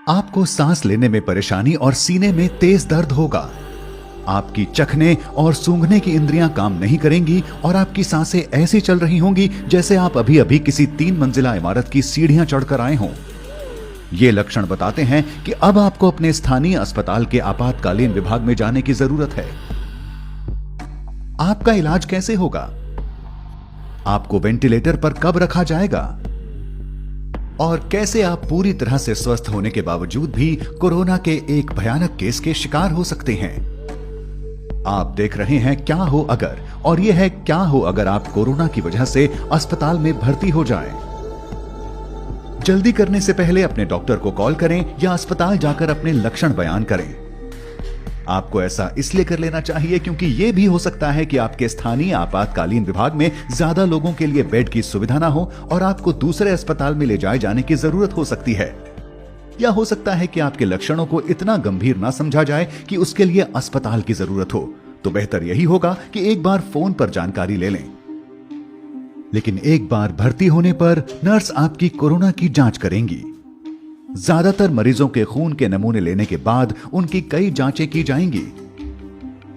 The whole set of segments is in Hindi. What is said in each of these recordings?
आपको सांस लेने में परेशानी और सीने में तेज दर्द होगा। आपकी चखने और सूंघने की इंद्रियां काम नहीं करेंगी और आपकी सांसें ऐसी चल रही होंगी जैसे आप अभी अभी किसी 3 मंजिला इमारत की सीढ़ियां चढ़कर आए हों। ये लक्षण बताते हैं कि अब आपको अपने स्थानीय अस्पताल के आपातकालीन विभाग में जाने की जरूरत है। आपका इलाज कैसे होगा? आपको वेंटिलेटर पर कब रखा जाएगा? और कैसे आप पूरी तरह से स्वस्थ होने के बावजूद भी कोरोना के एक भयानक केस के शिकार हो सकते हैं। आप देख रहे हैं क्या हो अगर, और यह है क्या हो अगर आप कोरोना की वजह से अस्पताल में भर्ती हो जाएं। जल्दी करने से पहले अपने डॉक्टर को कॉल करें या अस्पताल जाकर अपने लक्षण बयान करें। आपको ऐसा इसलिए कर लेना चाहिए क्योंकि यह भी हो सकता है कि आपके स्थानीय आपातकालीन विभाग में ज्यादा लोगों के लिए बेड की सुविधा ना हो और आपको दूसरे अस्पताल में ले जाए जाने की जरूरत हो सकती है। या हो सकता है कि आपके लक्षणों को इतना गंभीर ना समझा जाए कि उसके लिए अस्पताल की जरूरत हो। तो बेहतर यही होगा कि एक बार फोन पर जानकारी ले लें। लेकिन एक बार भर्ती होने पर नर्स आपकी कोरोना की जांच करेंगी। ज्यादातर मरीजों के खून के नमूने लेने के बाद उनकी कई जांचें की जाएंगी।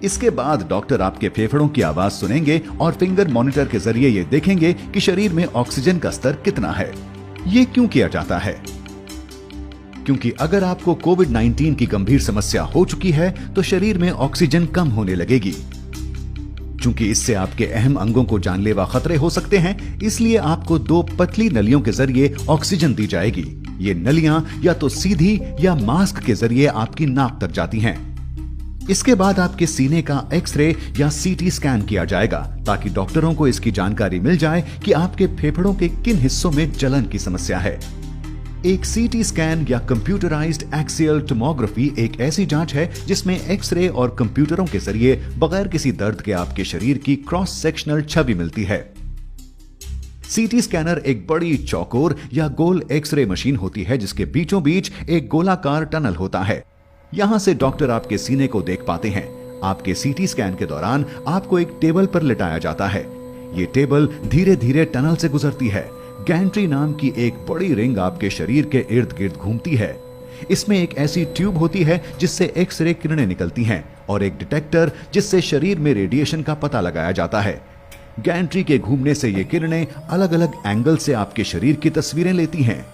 इसके बाद डॉक्टर आपके फेफड़ों की आवाज सुनेंगे और फिंगर मॉनिटर के जरिए ये देखेंगे कि शरीर में ऑक्सीजन का स्तर कितना है। ये क्यों किया जाता है? क्योंकि अगर आपको कोविड-19 की गंभीर समस्या हो चुकी है तो शरीर में ऑक्सीजन कम होने लगेगी। चूंकि इससे आपके अहम अंगों को जानलेवा खतरे हो सकते हैं, इसलिए आपको 2 पतली नलियों के जरिए ऑक्सीजन दी जाएगी। ये नलियां या तो सीधी या मास्क के जरिए आपकी नाक तक जाती हैं। इसके बाद आपके सीने का एक्सरे या सीटी स्कैन किया जाएगा ताकि डॉक्टरों को इसकी जानकारी मिल जाए कि आपके फेफड़ों के किन हिस्सों में जलन की समस्या है। एक सीटी स्कैन या कंप्यूटराइज्ड एक्सियल टोमोग्राफी एक ऐसी जांच है जिसमें एक्सरे और कंप्यूटरों के जरिए बगैर किसी दर्द के आपके शरीर की क्रॉस सेक्शनल छवि मिलती है। सीटी स्कैनर एक बड़ी चौकोर या गोल एक्सरे मशीन होती है जिसके बीचों बीच एक गोलाकार टनल होता है। यहां से डॉक्टर आपके सीने को देख पाते हैं। आपके सीटी स्कैन के दौरान आपको एक टेबल पर लिटाया जाता है। ये टेबल धीरे धीरे टनल से गुजरती है। गैंट्री नाम की एक बड़ी रिंग आपके शरीर के इर्द गिर्द घूमती है। इसमें एक ऐसी ट्यूब होती है जिससे एक्सरे किरणें निकलती हैं और एक डिटेक्टर जिससे शरीर में रेडिएशन का पता लगाया जाता है। गैंट्री के घूमने से ये किरणें अलग अलग एंगल से आपके शरीर की तस्वीरें लेती हैं।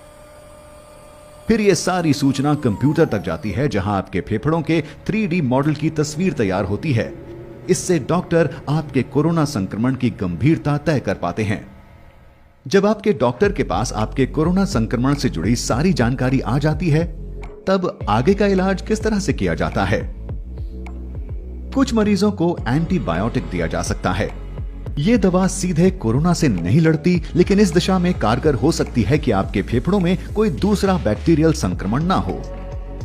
फिर ये सारी सूचना कंप्यूटर तक जाती है जहां आपके फेफड़ों के 3D मॉडल की तस्वीर तैयार होती है। इससे डॉक्टर आपके कोरोना संक्रमण की गंभीरता तय कर पाते हैं। जब आपके डॉक्टर के पास आपके कोरोना संक्रमण से जुड़ी सारी जानकारी आ जाती है, तब आगे का इलाज किस तरह से किया जाता है? कुछ मरीजों को एंटीबायोटिक दिया जा सकता है। यह दवा सीधे कोरोना से नहीं लड़ती, लेकिन इस दिशा में कारगर हो सकती है कि आपके फेफड़ों में कोई दूसरा बैक्टीरियल संक्रमण ना हो।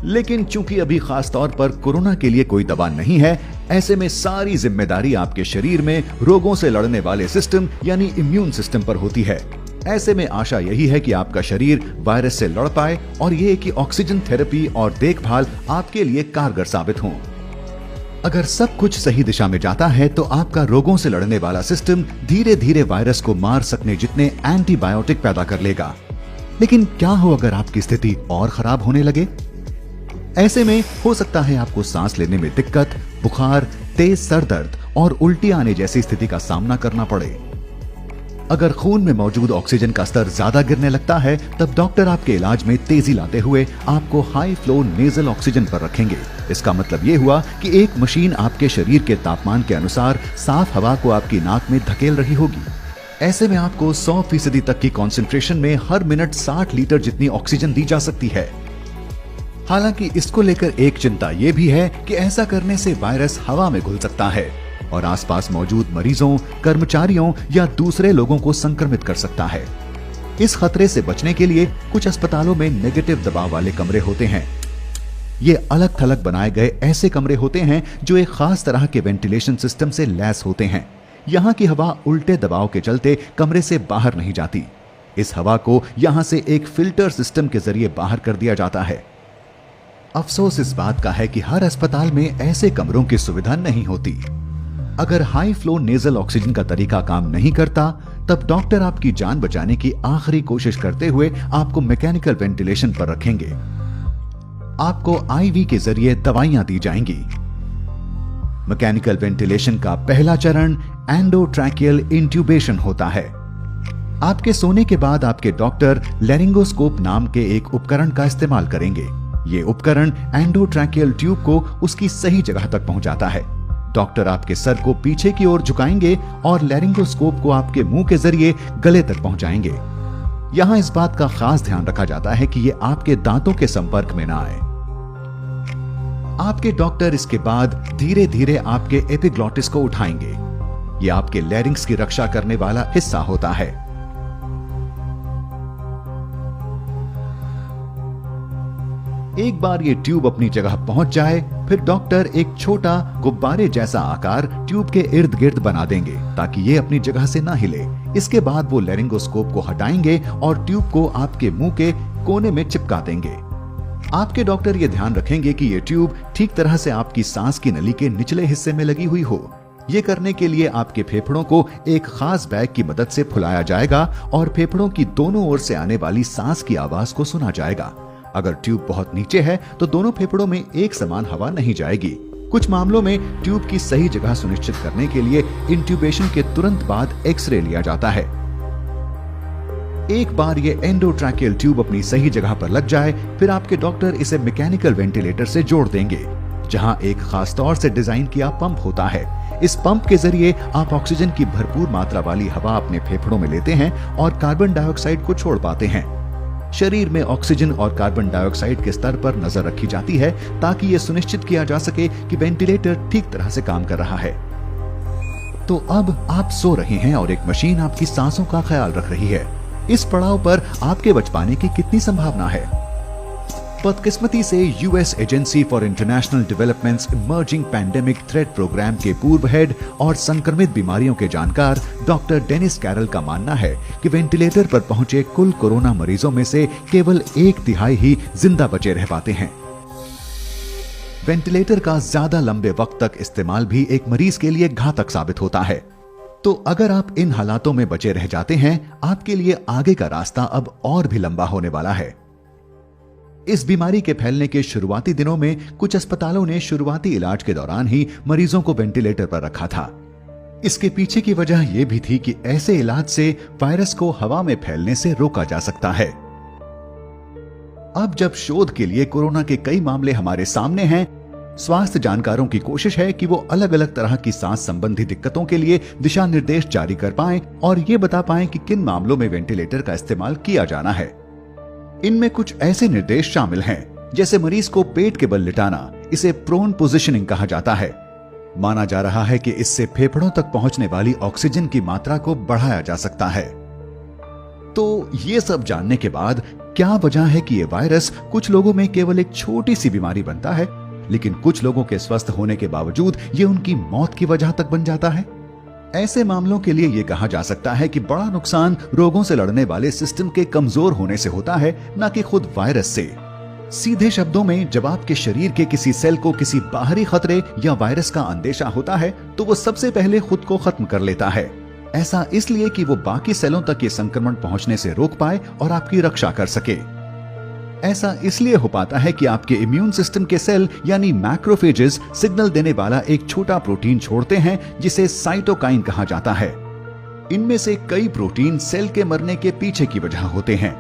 लेकिन चूंकि अभी खास तौर पर कोरोना के लिए कोई दवा नहीं है, ऐसे में सारी जिम्मेदारी आपके शरीर में रोगों से लड़ने वाले सिस्टम यानी इम्यून सिस्टम पर होती है। ऐसे में आशा यही है कि आपका शरीर वायरस से लड़ पाए और ये कि ऑक्सीजन थेरेपी और देखभाल आपके लिए कारगर साबित हों। अगर सब कुछ सही दिशा में जाता है तो आपका रोगों से लड़ने वाला सिस्टम धीरे धीरे वायरस को मार सकने जितने एंटीबायोटिक पैदा कर लेगा। लेकिन क्या हो अगर आपकी स्थिति और खराब होने लगे? ऐसे में हो सकता है आपको सांस लेने में दिक्कत, बुखार, तेज सर दर्द और उल्टी आने जैसी स्थिति का सामना करना पड़े। अगर खून में मौजूद ऑक्सीजन का स्तर ज्यादा गिरने लगता है, तब डॉक्टर आपके इलाज में तेजी लाते हुए आपको हाई फ्लो नेजल ऑक्सीजन पर रखेंगे। इसका मतलब ये हुआ कि एक मशीन आपके शरीर के तापमान के अनुसार साफ हवा को आपकी नाक में धकेल रही होगी। ऐसे में आपको 100% तक की कॉन्सेंट्रेशन में हर मिनट 60 लीटर जितनी ऑक्सीजन दी जा सकती है। हालांकि इसको लेकर एक चिंता यह भी है कि ऐसा करने से वायरस हवा में घुल सकता है और आसपास मौजूद मरीजों, कर्मचारियों या दूसरे लोगों को संक्रमित कर सकता है। इस खतरे से बचने के लिए कुछ अस्पतालों में नेगेटिव दबाव वाले कमरे होते हैं। ये अलग थलग बनाए गए ऐसे कमरे होते हैं जो एक खास तरह के वेंटिलेशन सिस्टम से लैस होते हैं। यहाँ की हवा उल्टे दबाव के चलते कमरे से बाहर नहीं जाती। इस हवा को यहाँ से एक फिल्टर सिस्टम के जरिए बाहर कर दिया जाता है। अफसोस इस बात का है कि हर अस्पताल में ऐसे कमरों की सुविधा नहीं होती। अगर हाई फ्लो नेजल ऑक्सीजन का तरीका काम नहीं करता, तब डॉक्टर आपकी जान बचाने की आखिरी कोशिश करते हुए आपको मैकेनिकल वेंटिलेशन पर रखेंगे। आपको आईवी के जरिए दवाइयां दी जाएंगी। मैकेनिकल वेंटिलेशन का पहला चरण एंडोट्रैकियल इंट्यूबेशन होता है। आपके सोने के बाद आपके डॉक्टर लैरिंगोस्कोप नाम के एक उपकरण का इस्तेमाल करेंगे। ये उपकरण एंडोट्रैकियल ट्यूब को उसकी सही जगह तक पहुंचाता है। डॉक्टर आपके सर को पीछे की ओर झुकाएंगे और लैरिंगोस्कोप को आपके मुंह के जरिए गले तक पहुंचाएंगे। यहां इस बात का खास ध्यान रखा जाता है कि ये आपके दांतों के संपर्क में ना आए। आपके डॉक्टर इसके बाद धीरे धीरे आपके एपिग्लॉटिस को उठाएंगे। ये आपके लैरिंग्स की रक्षा करने वाला हिस्सा होता है। एक बार ये ट्यूब अपनी जगह पहुंच जाए, फिर डॉक्टर एक छोटा गुब्बारे जैसा आकार ट्यूब के इर्द गिर्द बना देंगे ताकि ये अपनी जगह से ना हिले। इसके बाद वो लैरिंगोस्कोप को हटाएंगे और ट्यूब को आपके मुंह के कोने में चिपका देंगे। आपके डॉक्टर ये ध्यान रखेंगे कि ये ट्यूब ठीक तरह से आपकी सांस की नली के निचले हिस्से में लगी हुई हो। ये करने के लिए आपके फेफड़ों को एक खास बैग की मदद से फुलाया जाएगा और फेफड़ों की दोनों ओर से आने वाली सांस की आवाज को सुना जाएगा। अगर ट्यूब बहुत नीचे है तो दोनों फेफड़ों में एक समान हवा नहीं जाएगी। कुछ मामलों में ट्यूब की सही जगह सुनिश्चित करने के लिए इंट्यूबेशन के तुरंत बाद एक्सरे लिया जाता है। एक बार ये एंडोट्रैकियल ट्यूब अपनी सही जगह पर लग जाए, फिर आपके डॉक्टर इसे मैकेनिकल वेंटिलेटर से जोड़ देंगे, जहां एक खास तौर से डिजाइन किया पंप होता है। इस पंप के जरिए आप ऑक्सीजन की भरपूर मात्रा वाली हवा अपने फेफड़ों में लेते हैं और कार्बन डाइऑक्साइड को छोड़ पाते हैं। शरीर में ऑक्सीजन और कार्बन डाइऑक्साइड के स्तर पर नजर रखी जाती है ताकि यह सुनिश्चित किया जा सके कि वेंटिलेटर ठीक तरह से काम कर रहा है। तो अब आप सो रहे हैं और एक मशीन आपकी सांसों का ख्याल रख रही है। इस पड़ाव पर आपके बच पाने की कितनी संभावना है? बदकिस्मती से US agency for international developments emerging pandemic threat program के पूर्व हेड और संक्रमित बीमारियों के जानकार डॉक्टर डेनिस कैरल का मानना है कि वेंटिलेटर पर पहुंचे कुल कोरोना मरीजों में से केवल 1/3 ही जिंदा बचे रह पाते हैं। वेंटिलेटर का ज्यादा लंबे वक्त तक इस्तेमाल भी एक मरीज के लिए घातक साबित होता है। तो अगर आप इन हालातों में बचे रह जाते हैं, आपके लिए आगे का रास्ता अब और भी लंबा होने वाला है। इस बीमारी के फैलने के शुरुआती दिनों में कुछ अस्पतालों ने शुरुआती इलाज के दौरान ही मरीजों को वेंटिलेटर पर रखा था। इसके पीछे की वजह यह भी थी कि ऐसे इलाज से वायरस को हवा में फैलने से रोका जा सकता है। अब जब शोध के लिए कोरोना के कई मामले हमारे सामने हैं, स्वास्थ्य जानकारों की कोशिश है कि वो अलग अलग तरह की सांस संबंधी दिक्कतों के लिए दिशा निर्देश जारी कर पाएं और ये बता पाएं कि किन मामलों में वेंटिलेटर का इस्तेमाल किया जाना है। इनमें कुछ ऐसे निर्देश शामिल हैं, जैसे मरीज को पेट के बल लिटाना, इसे प्रोन पोजिशनिंग कहा जाता है। माना जा रहा है कि इससे फेफड़ों तक पहुंचने वाली ऑक्सीजन की मात्रा को बढ़ाया जा सकता है। तो ये सब जानने के बाद क्या वजह है कि ये वायरस कुछ लोगों में केवल एक छोटी सी बीमारी बनता है, लेकिन कुछ लोगों के स्वस्थ होने के बावजूद ये उनकी मौत की वजह तक बन जाता है? ऐसे मामलों के लिए यह कहा जा सकता है कि बड़ा नुकसान रोगों से लड़ने वाले सिस्टम के कमजोर होने से होता है, न कि खुद वायरस से। सीधे शब्दों में, जब आपके शरीर के किसी सेल को किसी बाहरी खतरे या वायरस का अंदेशा होता है, तो वो सबसे पहले खुद को खत्म कर लेता है। ऐसा इसलिए कि वो बाकी सेलों तक ये संक्रमण पहुंचने से रोक पाए और आपकी रक्षा कर सके। ऐसा इसलिए हो पाता है कि आपके इम्यून सिस्टम के सेल यानी मैक्रोफेजेस सिग्नल देने वाला एक छोटा प्रोटीन छोड़ते हैं जिसे साइटोकाइन कहा जाता है। इनमें से कई प्रोटीन सेल के मरने के पीछे की वजह होते हैं।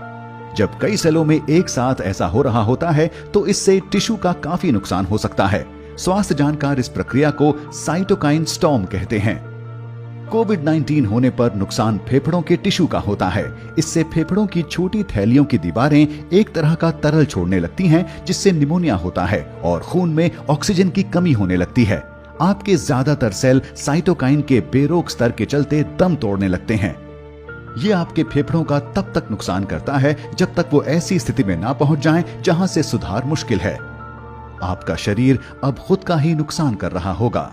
जब कई सेलों में एक साथ ऐसा हो रहा होता है तो इससे टिश्यू का काफी नुकसान हो सकता है। स्वास्थ्य जानकार इस प्रक्रिया को साइटोकाइन स्टॉर्म कहते हैं। कोविड-19 होने पर नुकसान फेफड़ों के टिश्यू का होता है। इससे फेफड़ों की छोटी थैलियों की दीवारें एक तरह का तरल छोड़ने लगती हैं, जिससे निमोनिया होता है और खून में ऑक्सीजन की कमी होने लगती है। आपके ज्यादातर सेल साइटोकाइन के बेरोक स्तर के चलते दम तोड़ने लगते हैं। ये आपके फेफड़ों का तब तक नुकसान करता है जब तक वो ऐसी स्थिति में ना पहुंच जाएं जहां से सुधार मुश्किल है। आपका शरीर अब खुद का ही नुकसान कर रहा होगा।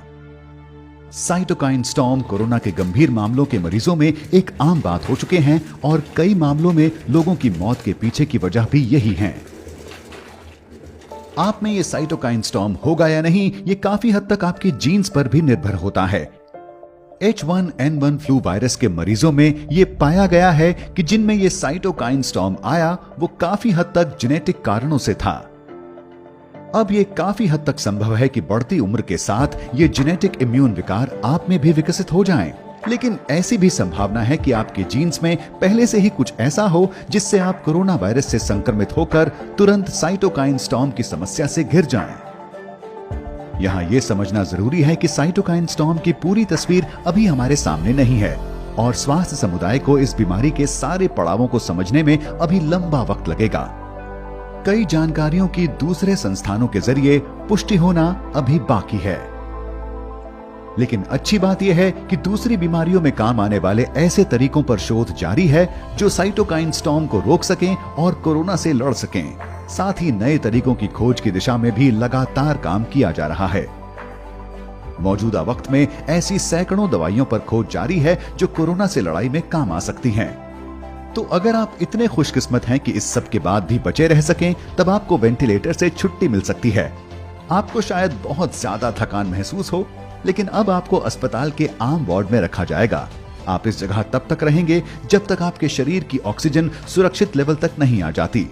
साइटोकाइन स्टॉर्म कोरोना के गंभीर मामलों के मरीजों में एक आम बात हो चुके हैं और कई मामलों में लोगों की मौत के पीछे की वजह भी यही है। आप में ये साइटोकाइन स्टॉर्म होगा या नहीं, ये काफी हद तक आपके जीन्स पर भी निर्भर होता है। H1N1 फ्लू वायरस के मरीजों में ये पाया गया है कि जिनमें ये साइटोकाइन स्टॉर्म आया वो काफी हद तक जेनेटिक कारणों से था। अब ये काफी हद तक संभव है कि बढ़ती उम्र के साथ ये जेनेटिक इम्यून विकार आप में भी विकसित हो जाएं। लेकिन ऐसी भी संभावना है कि आपके जीन्स में पहले से ही कुछ ऐसा हो जिससे आप कोरोना वायरस से संक्रमित होकर तुरंत साइटोकाइन स्टॉर्म की समस्या से घिर जाएं। यहाँ ये समझना जरूरी है कि साइटोकाइन स्टॉर्म की पूरी तस्वीर अभी हमारे सामने नहीं है और स्वास्थ्य समुदाय को इस बीमारी के सारे पड़ावों को समझने में अभी लंबा वक्त लगेगा। कई जानकारियों की दूसरे संस्थानों के जरिए पुष्टि होना अभी बाकी है। लेकिन अच्छी बात यह है कि दूसरी बीमारियों में काम आने वाले ऐसे तरीकों पर शोध जारी है जो साइटोकाइन स्टॉर्म को रोक सकें और कोरोना से लड़ सकें। साथ ही नए तरीकों की खोज की दिशा में भी लगातार काम किया जा रहा है। मौजूदा वक्त में ऐसी सैकड़ों दवाइयों पर खोज जारी है जो कोरोना से लड़ाई में काम आ सकती हैं। तो अगर आप इतने खुशकिस्मत हैं कि इस सब के बाद भी बचे रह सकें, तब आपको वेंटिलेटर से छुट्टी मिल सकती है। आपको शायद बहुत ज्यादा थकान महसूस हो, लेकिन अब आपको अस्पताल के आम वार्ड में रखा जाएगा। आप इस जगह तब तक रहेंगे जब तक आपके शरीर की ऑक्सीजन सुरक्षित लेवल तक नहीं आ जाती।